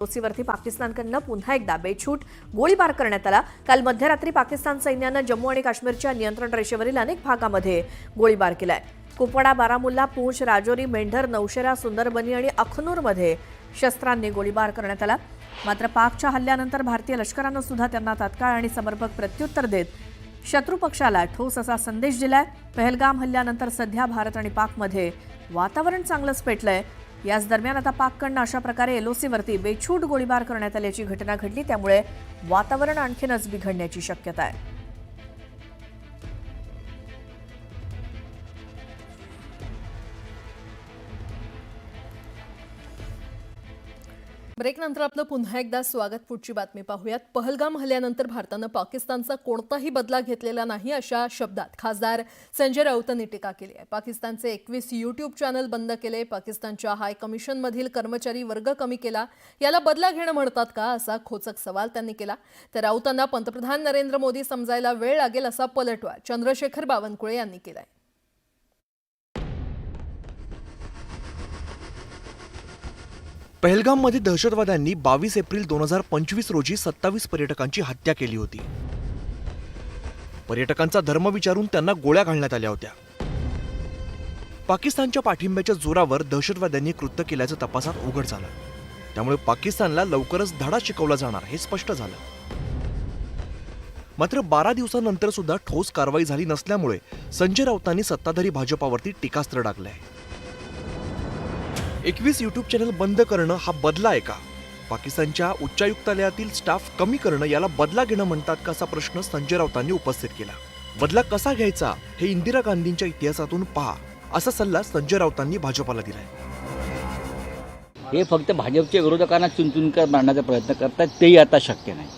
वरती पाकिस्तानकडनं पुन्हा एकदा बेछूट गोळीबार करण्यात आला। काल मध्यरात्री पाकिस्तान सैन्यानं जम्मू आणि काश्मीरच्या नियंत्रण रेषेवरील अनेक भागामध्ये गोळीबार केलाय। कुपवाडा, बारामुल्ला, पूंछ, राजौरी, मेंढर, नौशेरा, सुंदरबनी आणि अखनूरमध्ये शस्त्रांनी गोळीबार करण्यात आला। मात्र पाकच्या हल्ल्यानंतर भारतीय लष्करानं सुद्धा त्यांना तात्काळ आणि समर्पक प्रत्युत्तर देत शत्रू पक्षाला ठोस असा संदेश दिलाय। पहलगाम हल्ल्यानंतर सध्या भारत आणि पाकमध्ये वातावरण चांगलंच पेटलंय। याच दरम्यान आता पाककडनं अशा प्रकारे एलओसीवरती बेछूट गोळीबार करण्यात आल्याची घटना घडली, त्यामुळे वातावरण आणखीनच बिघडण्याची शक्यता आहे। ब्रेकनंतर आपलं पुन्हा एकदा स्वागत। पुढची बातमी पाहूयात। पहलगाम हल्ल्यानंतर भारतानं पाकिस्तानचा कोणताही बदला घेतलेला नाही अशा शब्दात खासदार संजय राऊतांनी टीका केली आहे। पाकिस्तानचे 21 यूट्यूब चॅनल बंद केले, पाकिस्तानच्या हाय कमिशनमधील कर्मचारी वर्ग कमी केला, याला बदला घेणं म्हणतात का असा खोचक सवाल त्यांनी केला। तर राऊतांना पंतप्रधान नरेंद्र मोदी समजायला वेळ लागेल असा पलटवार चंद्रशेखर बावनकुळे यांनी केलाय। पहलगाममध्ये दहशतवाद्यांनी 22 एप्रिल 2025 रोजी 27 पर्यटकांची हत्या केली होती। पर्यटकांचा धर्म विचारून त्यांना गोळ्या घालण्यात आल्या होत्या। पाकिस्तानच्या पाठिंब्याच्या जोरावर दहशतवाद्यांनी कृत्य केल्याचं तपासात उघड झालं, त्यामुळे पाकिस्तानला लवकरच धडा शिकवला जाणार हे स्पष्ट झालं। मात्र 12 दिवसांनंतर सुद्धा ठोस कारवाई झाली नसल्यामुळे संजय राऊतांनी सत्ताधारी भाजपावरती टीकास्त्र डागलंय। 21 यूट्यूब चॅनल बंद करणं हा बदला आहे का? पाकिस्तानच्या उच्चायुक्तालयातील स्टाफ कमी करणं याला बदला घेणं म्हणतात का असा प्रश्न संजय राऊतांनी उपस्थित केला। बदला कसा घ्यायचा हे इंदिरा गांधींच्या इतिहासातून पहा असा सल्ला संजय राऊतांनी भाजपाला दिलाय। हे फक्त भाजपच्या विरोधकांना चुनचुन मारण्याचा प्रयत्न करतात, तेही आता शक्य नाही।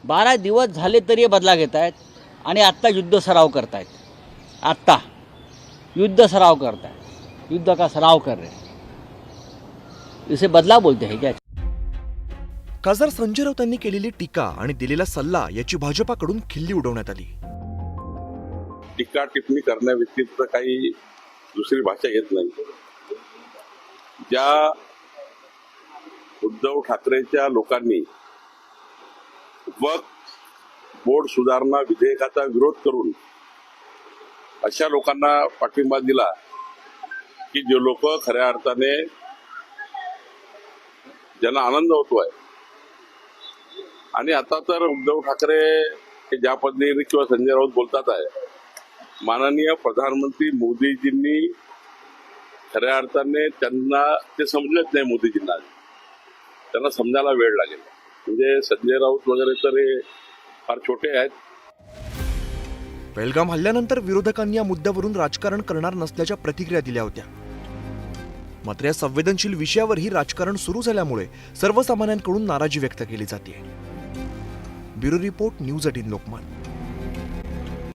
12 दिवस झाले तरी बदला घेत आहेत आणि आत्ता युद्ध सराव करतायत। आत्ता युद्ध सराव करतायत, युद्ध का सराव कर रहे हैं, इसे बदला बोलते हैं क्या? खासदार संजय राऊतांनी केलेली टीका आणि दिलेला सल्ला याची भाजपाकडून खिल्ली उडवण्यात आली। टीका टिप्पणी करण्याव्यतिरिक्त काही दुसरी भाषा येत नाही। ज्या उद्धव ठाकरेच्या लोकांनी वक्फ बोर्ड सुधारणा विधेयकाचा विरोध करून अशा लोकांना पाठिंबा दिला की जे लोक खऱ्या अर्थाने ज्यांना आनंद होतोय, आणि आता तर उद्धव ठाकरे हे ज्या पद्धतीने किंवा संजय राऊत बोलतात आहे, माननीय प्रधानमंत्री मोदीजींनी खऱ्या अर्थाने त्यांना ते समजत नाही। मोदीजींना त्यांना समजायला वेळ लागेल। म्हणजे संजय राऊत वगैरे तर हे फार छोटे आहेत। पहलगाम हल्ल्यानंतर विरोधकांनी या मुद्द्यावरून राजकारण करणार नसल्याच्या प्रतिक्रिया दिल्या होत्या। मात्र या संवेदनशील विषयावरही राजकारण सुरू झाल्यामुळे सर्वसामान्यांकडून नाराजी व्यक्त केली जाते। Bureau report, news 18 Lokmat.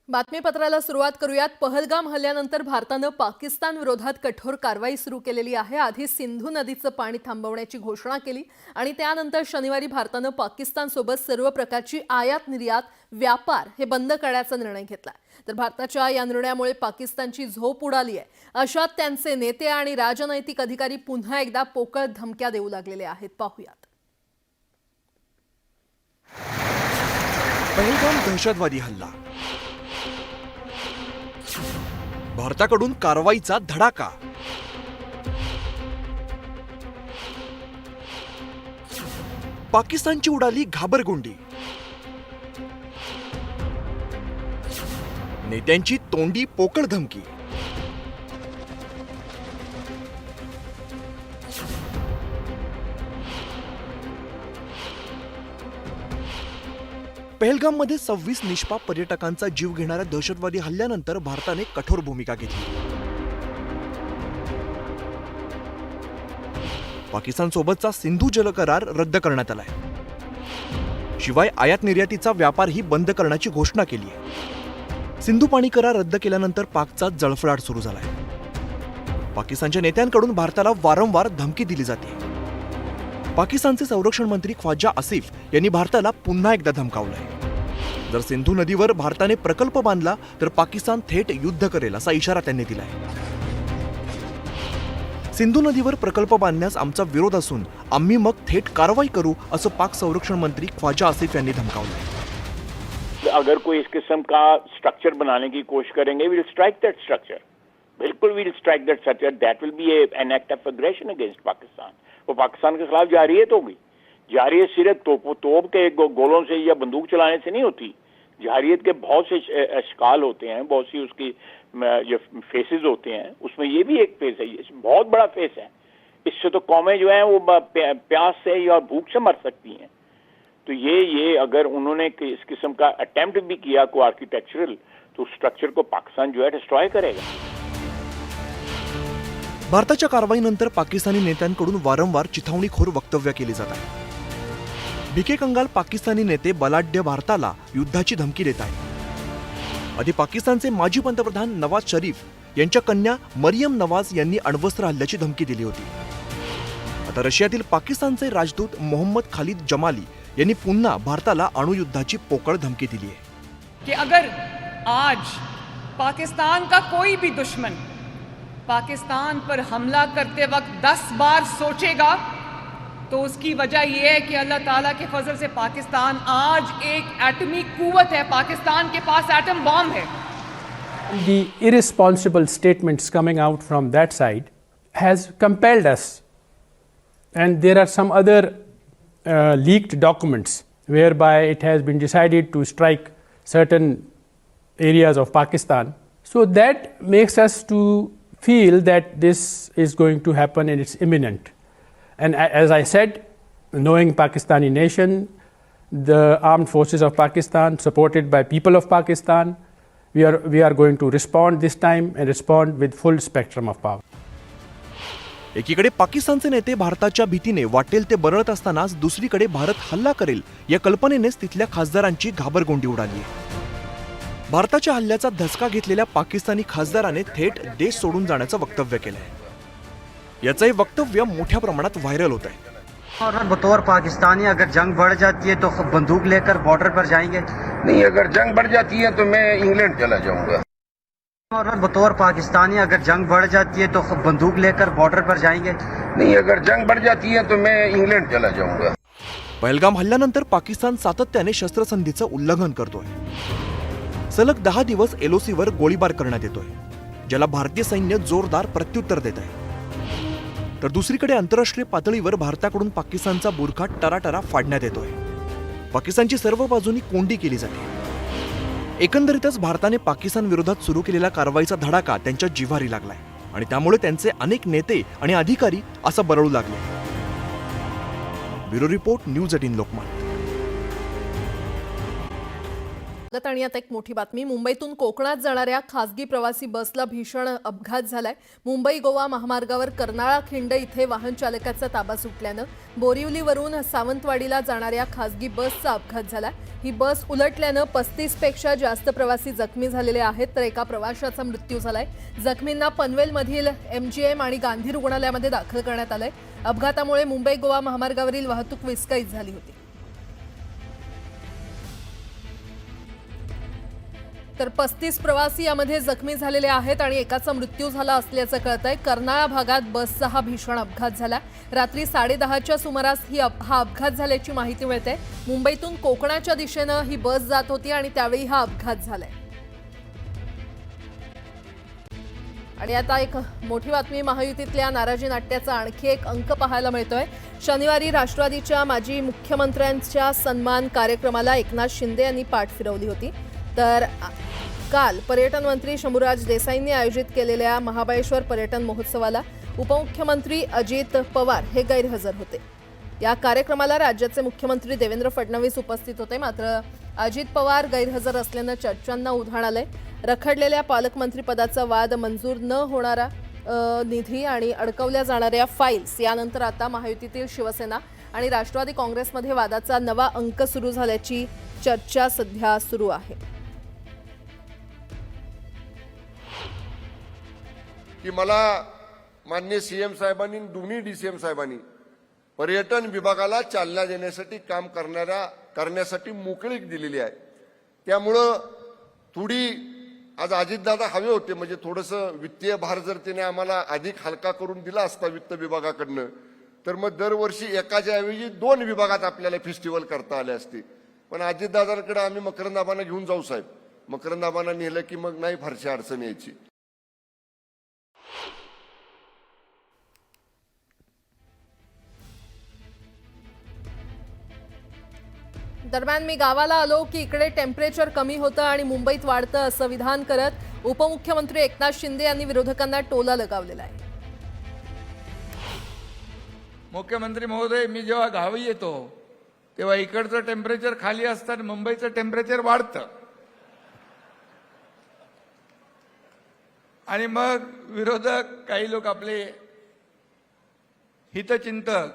बातमीपत्राला सुरुवात करूयात। पहलगाम हल्ल्यानंतर भारतानं पाकिस्तान विरोधात कठोर कारवाई सुरू केलेली आहे। आधी सिंधू नदीचं पाणी थांबवण्याची घोषणा केली आणि त्यानंतर शनिवारी भारतानं पाकिस्तानसोबत सर्व प्रकारची आयात निर्यात व्यापार हे बंद करण्याचा निर्णय घेतला। तर भारताच्या या निर्णयामुळे पाकिस्तानची झोप उडाली आहे। अशात त्यांचे नेते आणि राजनैतिक अधिकारी पुन्हा एकदा पोकळ धमक्या देऊ लागलेले आहेत। पाहूयात। पहलगाम दहशतवादी हल्ला, भारताकडून कारवाईचा धडाका। पाकिस्तानची उडाली घाबरगुंडी, नेत्यांची तोंडी पोकळ धमकी। पहलगाममध्ये 26 निष्पाप पर्यटकांचा जीव घेणाऱ्या दहशतवादी हल्ल्यानंतर भारताने कठोर भूमिका घेतली। पाकिस्तानसोबतचा सिंधू जल करार रद्द करण्यात आलाय। शिवाय आयात निर्यातीचा व्यापारही बंद करण्याची घोषणा केली आहे। सिंधू पाणी करार रद्द केल्यानंतर पाकचा जळफळाट सुरू झालाय। पाकिस्तानच्या नेत्यांकडून भारताला वारंवार धमकी दिली जाते। पाकिस्तानचे संरक्षण मंत्री ख्वाजा आसिफ यांनी भारताला पुन्हा एकदा धमकावलंय। जर सिंधू नदीवर भारताने प्रकल्प बांधला तर पाकिस्तान थेट युद्ध करेल असा इशारा त्यांनी दिलाय। सिंधू नदीवर प्रकल्प बांधण्यास आमचा विरोध असून आम्ही मग थेट कारवाई करू असं पाक संरक्षण मंत्री ख्वाजा आसिफ यांनी धमकावलं। अगर कोई इस किस्म का स्ट्रक्चर बनाने की कोशिश करेंगे, विल स्ट्राइक दैट स्ट्रक्चर, बिल्कुल will strike that structure, that will be an act of aggression against Pakistan. वो पाकिस्तान के खिलाफ जारियत होगी। जारियत सिर्फ तोप के गोलों से या बंदूक चलाने से नहीं होती। जारियत के बहुत से अशकाल होते हैं, बहुत सी उसकी जो फेसेस होते हैं, उसमें ये भी एक फेस है, बहुत बड़ा फेस है। इससे तो कौमें जो हैं वो प्यास से या भूख से मर सकती हैं। तो ये अगर उन्होंने इस किस्म का अटेम्प्ट भी किया को आर्किटेक्चरल, तो स्ट्रक्चर को पाकिस्तान जो है डिस्ट्रॉय करेगा। भारताच्या कारवाईनंतर पाकिस्तानी नेत्यांकडून वारंवार चिथावणीखोर वक्तव्य केली जात आहेत। भिके कंगाल पाकिस्तानी नेते बलाढ्य भारताला युद्धाची धमकी देत आहेत। आधी पाकिस्तानचे माजी पंतप्रधान नवाज शरीफ यांच्या कन्या मरियम नवाज यांनी अण्वस्त्र हल्ल्याची धमकी दिली होती। आता रशियातील पाकिस्तानचे राजदूत मोहम्मद खालिद जमाली यांनी पुन्हा भारताला अणुयुद्धाची पोकळ धमकी दिली आहे कि अगर आज पाकिस्तान का कोई भी दुश्मन पाकिस्तान पर हमला करते वक्त 10 बार सोचेगा तो उसकी वजह यह है कि अल्लाह ताला के फजल से पाकिस्तान आज एक एटमी कुव्वत है। पाकिस्तान के पास एटम बॉम्ब है। The irresponsible statements coming out from that side has compelled us, and there are some other leaked documents whereby it has been decided to strike certain areas of Pakistan. So that makes us to feel that this is going to happen and it's imminent. And as I said, knowing Pakistani nation, the armed forces of Pakistan, supported by people of Pakistan, we are going to respond this time and respond with full spectrum of power. एकीकडे पाकिस्तानचे नेते भारताच्या भीतीने वाटेल ते बरळत असतानाच दुसरीकडे भारत हल्ला करेल या कल्पनेनेच तिथल्या खासदारांची घाबरगोंडी उडाली आहे। भारताच्या हल्ल्याचा धसका घेतलेल्या पाकिस्तानी खासदाराने थेट देश सोडून जाण्याचं वक्तव्य केलंय। याचं हे वक्तव्य मोठ्या प्रमाणात व्हायरल होत आहे। और बतौर पाकिस्तानी अगर जंग बढ़ जाती है तो बंदूक लेकर बॉर्डर पर जाएंगे? नहीं, अगर जंग बढ़ जाती है तो मैं इंग्लैंड चला जाऊंगा। और बतौर पाकिस्तानी अगर जंग बढ़ जाती है तो बंदूक लेकर बॉर्डर पर जाएंगे? नहीं, अगर जंग बढ़ जाती है तो मैं इंग्लैंड चला जाऊंगा। पहलगाम हल्ल्यानंतर पाकिस्तान सातत्याने शस्त्रसंधीचं उल्लंघन करतोय। सलग 10 दिवस एलओसीवर गोळीबार करण्यात येतोय, ज्याला भारतीय सैन्य जोरदार प्रत्युत्तर देत आहे। तर दुसरीकडे आंतरराष्ट्रीय पातळीवर भारताकडून पाकिस्तानचा बुरखा टराटरा फाडण्यात येतोय। पाकिस्तानची सर्व बाजूनी कोंडी केली जाते। एकंदरीतच भारताने पाकिस्तान विरोधात सुरू केलेला कारवाईचा धडाका त्यांच्या जिव्हारी लागलाय आणि त्यामुळे त्यांचे अनेक नेते आणि अधिकारी असं बरळू लागले। Bureau report, news 18 Lokmat. आणि आता एक मोठी बातमी, मुंबईतून कोकणात जाणाऱ्या खासगी प्रवासी बसला भीषण अपघात झालाय। मुंबई गोवा महामार्गावर कर्नाळा खिंड इथे वाहन चालकाचा ताबा सुटल्यानं बोरिवलीवरून सावंतवाडीला जाणाऱ्या खासगी बसचा अपघात झाला। ही बस उलटल्यानं 35 पेक्षा जास्त प्रवासी जखमी झालेले आहेत, तर एका प्रवाशाचा मृत्यू झालाय। जखमींना पनवेलमधील MGM आणि गांधी रुग्णालयामध्ये दाखल करण्यात आलंय। अपघातामुळे मुंबई गोवा महामार्गावरील वाहतूक विस्कळीत झाली होती। तर 35 प्रवासी यामध्ये जखमी झालेले आहेत आणि एकाचा मृत्यू झाला असल्याचं कळतंय। कर्नाळा भागात बसचा हा भीषण अपघात झाला। रात्री 10:30च्या सुमारास हा अपघात झाल्याची माहिती मिळते। मुंबईतून कोकणाच्या दिशेनं ही बस जात होती आणि त्यावेळी हा अपघात झालाय। आणि आता एक मोठी बातमी, महायुतीतल्या नाराजी नाट्याचा आणखी एक अंक पाहायला मिळतोय। शनिवारी राष्ट्रवादीच्या माजी मुख्यमंत्र्यांच्या सन्मान कार्यक्रमाला एकनाथ शिंदे यांनी पाठ फिरवली होती, तर काल पर्यटन मंत्री शंभूराज देसाईंनी आयोजित केलेल्या महाबळेश्वर पर्यटन महोत्सवाला उपमुख्यमंत्री अजित पवार हे गैरहजर होते। या कार्यक्रमाला राज्याचे मुख्यमंत्री देवेंद्र फडणवीस उपस्थित होते, मात्र अजित पवार गैरहजर असल्यानं चर्चांना उधाण आलंय। रखडलेल्या पालकमंत्रीपदाचा वाद, मंजूर न होणारा निधी आणि अडकवल्या जाणाऱ्या फाईल्स, यानंतर आता महायुतीतील शिवसेना आणि राष्ट्रवादी काँग्रेसमध्ये वादाचा नवा अंक सुरू झाल्याची चर्चा सध्या सुरू आहे। की मला माननीय CM साहेबांनी, दोन्ही DCM साहेबांनी पर्यटन विभागाला चालना देण्यासाठी काम करण्यासाठी मोकळीक दिलेली आहे। त्यामुळं थोडी आज अजितदादा हवे होते, म्हणजे थोडंसं वित्तीय भार जर त्याने आम्हाला अधिक हलका करून दिला असता वित्त विभागाकडनं, तर मग दरवर्षी एकाच्या ऐवजी 2 विभागात आपल्याला फेस्टिवल करता आले असते. पण अजितदादांकडे आम्ही मकरंदाबांना घेऊन जाऊ साहेब, मकरंदाबांना नेलं की मग नाही फारशी अडचण यायची. दरम्यान मी गावाला आलो की इकडे टेम्परेचर कमी होतं आणि मुंबईत वाढतं असं विधान करत उपमुख्यमंत्री एकनाथ शिंदे यांनी विरोधकांना टोला लगावलेला आहे. मुख्यमंत्री महोदय, मी जेव्हा गावी येतो तेव्हा इकडचं टेम्परेचर खाली असतं, मुंबईचं टेम्परेचर वाढतं. आणि मग विरोधक काही लोक आपले हितचिंतक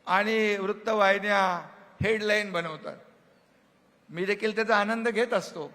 आणि वृत्तवाहिन्या हेडलाईन बनवतात. मी देखील त्याचा आनंद घेत असतो.